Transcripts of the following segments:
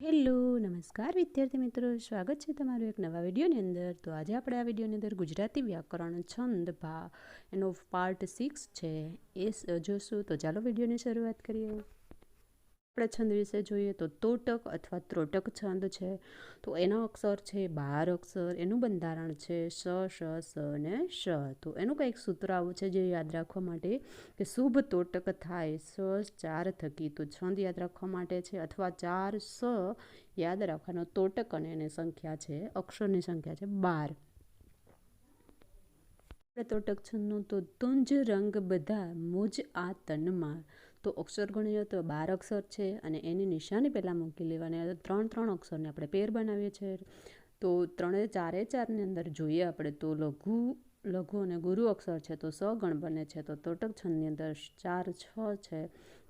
Hello નમસ્કાર વિદ્યાર્થી મિત્રો, સ્વાગત છે તમારું એક નવા વિડીયોની અંદર. તો આજે આપણે આ વિડીયોની અંદર ગુજરાતી વ્યાકરણ છંદ એનો પાર્ટ 6 છે એ જોશું. તો ચાલો વિડીયોની શરૂઆત કરીએ. આપણે છંદ વિશે જોઈએ તો તોટક અથવા ત્રોટક છંદ છે. તો એના અક્ષર છે 12 અક્ષર. એનું બંધારણ છે સ, શ, સ અને શ. તો એનું કંઈક સૂત્ર આવું છે જે યાદ રાખવા માટે કે શુભ તોટક થાય સ 4 થકી. તો છંદ યાદ રાખવા માટે છે અથવા 4 સ યાદ રાખવાનો તોટક અને એની સંખ્યા છે, અક્ષરની સંખ્યા છે 12. તોટક છંદનું તો તુંજ રંગ બધા મુજ આ તનમાં. તો અક્ષર ગણીએ તો 12 અક્ષર છે અને એની નિશાની પહેલાં મૂકી લેવાની. 3 અક્ષરને આપણે પેર બનાવીએ છીએ. તો ચારે ચારની અંદર જોઈએ આપણે તો લઘુ અને ગુરુ અક્ષર છે તો સ ગણ બને છે. તો તોટક છંદની અંદર 4 6 છે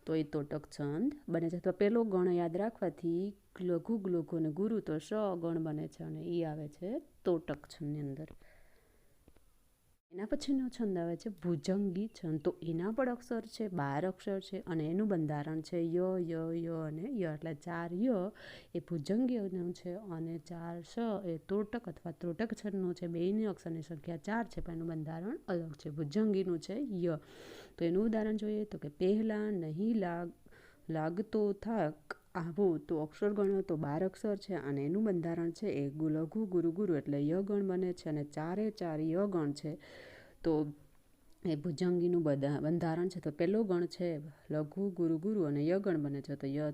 તો એ તોટક છંદ બને છે. તો પેલો ગણ યાદ રાખવાથી લઘુ અને ગુરુ તો સ ગણ બને છે અને એ આવે છે તોટક છંદની અંદર. એના પછીનો છંદ આવે છે ભુજંગી છંદ. તો એના પણ અક્ષર છે 12 અક્ષર છે અને એનું બંધારણ છે ય ય ય અને ય. એટલે 4 ય એ ભુજંગીનું છે અને 4 સ એ તોટક અથવા ત્રોટક છંદનું છે. બેયની અક્ષરની સંખ્યા 4 છે પણ એનું બંધારણ અલગ છે. ભુજંગીનું છે ય. તો એનું ઉદાહરણ જોઈએ તો કે પહેલા નહીં લાગતો થાક આવું. તો અક્ષર ગણ્યો તો 12 અક્ષર છે અને એનું બંધારણ છે એ લઘુ ગુરુ એટલે ય ગણ બને છે અને 4 ય ગણ છે. તો એ ભુજંગીનું બંધારણ છે. તો પહેલો ગણ છે લઘુ ગુરુ અને ય ગણ બને છે. તો ય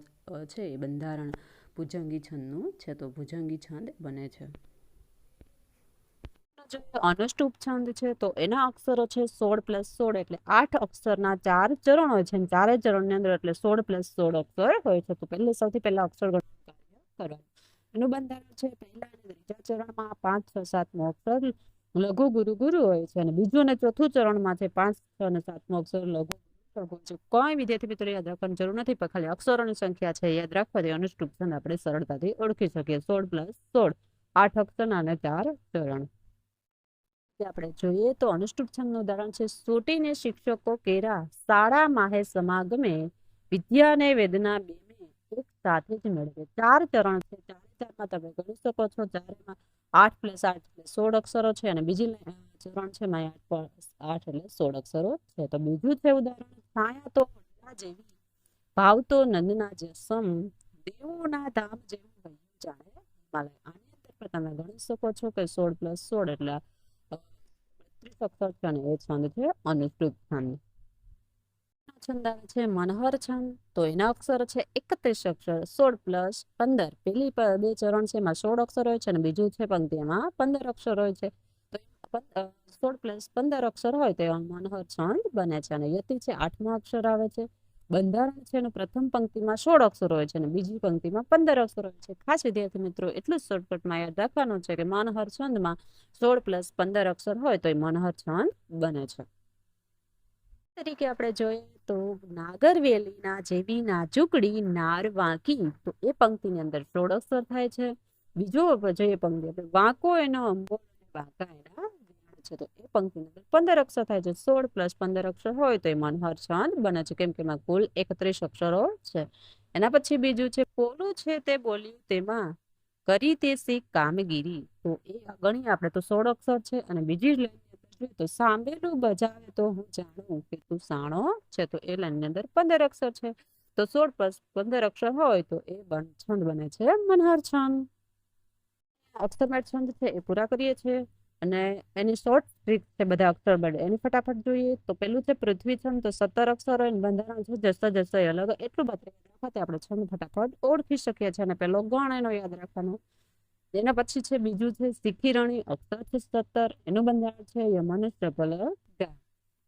છે એ બંધારણ ભુજંગી છંદનું છે. તો ભુજંગી છંદ બને છે. અનુષ્ટુપ છંદ છે તો એના અક્ષરો છે 16 + 16 એટલે 8 અક્ષરના 4 ચરણ હોય છે અને 4 ચરણની અંદર એટલે 16 + 16 અક્ષર હોય છે. તો સૌથી પહેલા અક્ષર ગણવાનું કરવાનું. એનું બંધારણ છે પહેલા અને ત્રીજા ચરણમાં 5 6 7મો અક્ષર લઘુ ગુરુ હોય છે અને બીજું અને ચોથું ચરણમાં છે 5 6 અને 7મો અક્ષર લઘુ છે. કોઈ વિદ્યાર્થી મિત્રો યાદ રાખવાની જરૂર નથી પણ ખાલી અક્ષરોની સંખ્યા છે યાદ રાખવાથી અનુષ્ટુપ છંદ આપણે સરળતાથી ઓળખી શકીએ. 16 + 16 8 અક્ષરના અને 4 ચરણ. આપણે જોઈએ તો અનુષ્ટુપ છંદનું ઉદાહરણ છે સોટીને શિક્ષકો કેરા શાળા માહે સમાગમે વિદ્યા અને વેદના બેને એક સાથે જ મેળવે. 4 ચરણ છે. 4માં તમે ગણી શકો છો. 4માં 8 + 8 એટલે 16 અક્ષરો છે અને બીજી ચરણ છે 8 એટલે 16 અક્ષરો છે. તો બીજું છે ઉદાહરણ છાયા તો જેવી ભાવ તો નંદના જસમ દેવોના ધામ જેવું વયું જાણે હિમાલય. આની અંદર તમે ગણી શકો છો કે 16 + 16 એટલે 32 અક્ષર છે અને એ છંદ છે અનુષ્ટુપ છંદ. છંદ આવે છે મનહર છંદ. તો એના અક્ષર છે 31 અક્ષર. 16 + 15 પેલી 2 ચરણ છે એમાં 16 અક્ષર હોય છે અને બીજું છે પંક્તિમાં 15 અક્ષર હોય છે. તો 16 + 15 અક્ષર હોય તો મનહર છંદ બને છે અને યતિ છે 8મો અક્ષર આવે છે. બંધારણ છે એનું પ્રથમ પંક્તિમાં 16 અક્ષર હોય છે અને બીજી પંક્તિમાં 15 અક્ષર હોય છે. ખાસ વિદ્યાર્થી મિત્રો એટલું જ શોર્ટકટમાં યાદ રાખવાનું છે કે મનહર છંદમાં 16 + 15 અક્ષર હોય તો એ મનહર છંદ બને છે. તરીકે આપણે જોઈએ તો નાગરવેલીના જેવી નાજુકડી નાર વાંકી. તો એ પંક્તિની અંદર 16 અક્ષર થાય છે. બીજો જોઈએ પંક્તિ વાંકો એનો અંબો વાંકા એના છે તો એ પંક્તિની અંદર 15 અક્ષર થાય છે. 16 + 15 અક્ષર હોય તો એ મનહર છંદ બને છે કેમ કે એમાં કુલ 31 અક્ષરો છે. એના પછી બીજું છે પોલું છે તે બોલ્યું તેમાં કરી તે શીખ કામગીરી. તો એ ગણીએ આપણે તો 16 અક્ષર છે અને બીજી લાઈન તો સાંભળેલું બજાવે તો હું જાણું કે તું સાણો છે. તો એ લાઈનની અંદર 15 અક્ષર છે. તો 16 + 15 અક્ષર હોય તો એ છંદ બને છે મનહર છંદ. અક્ષરમેળ છંદ છે એ પૂરા કરીએ છીએ અને એની શોર્ટ ટ્રીક છે બધા અક્ષર બને એની ફટાફટ જોઈએ તો પેલું છે પૃથ્વી છંદ. તો 17 અક્ષર હોય બંધારણ છે જસ અલગ. એટલું બધું આપણે છંદ ફટાફટ ઓળખી શકીએ છીએ અને પેલો ગણ એનો યાદ રાખવાનો. એના પછી છે બીજું છે શિખીરણી અક્ષર છે 17 એનું બંધારણ છે યમનુષ્ય ફલ ગા.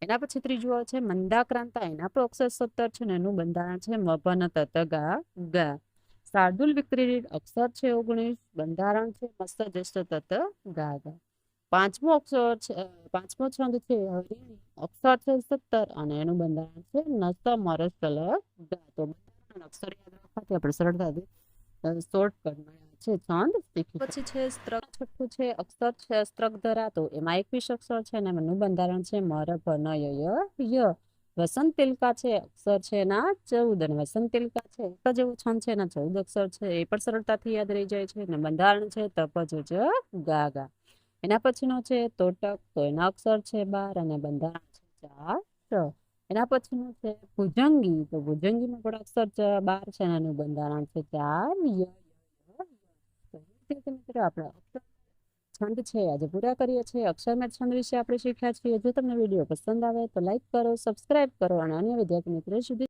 એના પછી ત્રીજું છે મંદાક્રાંતા એના પણ અક્ષર 17 છે ને એનું બંધારણ છે મપન તત ગા ગા. શાર્દુલ વિક્રીડિત અક્ષર છે 19 બંધારણ છે મસ્ત જસ્ત તત ગા ગા. પાંચમો છંદ છે હરિણી અક્ષર છે 17 અને એનું બંધારણ છે નસ મરસ તલ ગા. તો બંધારણ અક્ષર યાદ રાખવાથી આપણે સરળતાથી શોર્ટકટમાં છે છંદ શીખી. પછી છે છઠ્ઠું છે અક્ષર છે સ્ત્રક ધરા. તો એમાં 21 અક્ષર છે અને એનું બંધારણ છે મર ભન ય ય. વસંત તિલકા છે અક્ષર છે એના 14 અને વસંત તિલકા છે એક જ એવું છંદ છે એના 14 અક્ષર છે એ પણ સરળતાથી યાદ રહી જાય છે અને બંધારણ છે તપ જ ગા ગા. એના પછીનો છે તોટક તો એના અક્ષર છે 12 અને બંધારણ છે 4 ટ. એના પછીનું છે ભુજંગી તો ભુજંગીનું પણ અક્ષર 12 છે અને એનું બંધારણ છે 4 ય. તો એ રીતે મિત્રો આપણે અક્ષર છંદ છે આજે પૂરા કરીએ છીએ. અક્ષરમેળ છંદ વિશે આપણે શીખ્યા છીએ. જો તમને વિડીયો પસંદ આવે તો લાઈક કરો, સબસ્ક્રાઇબ કરો અને અન્ય વિદ્યાર્થી મિત્રો સુધી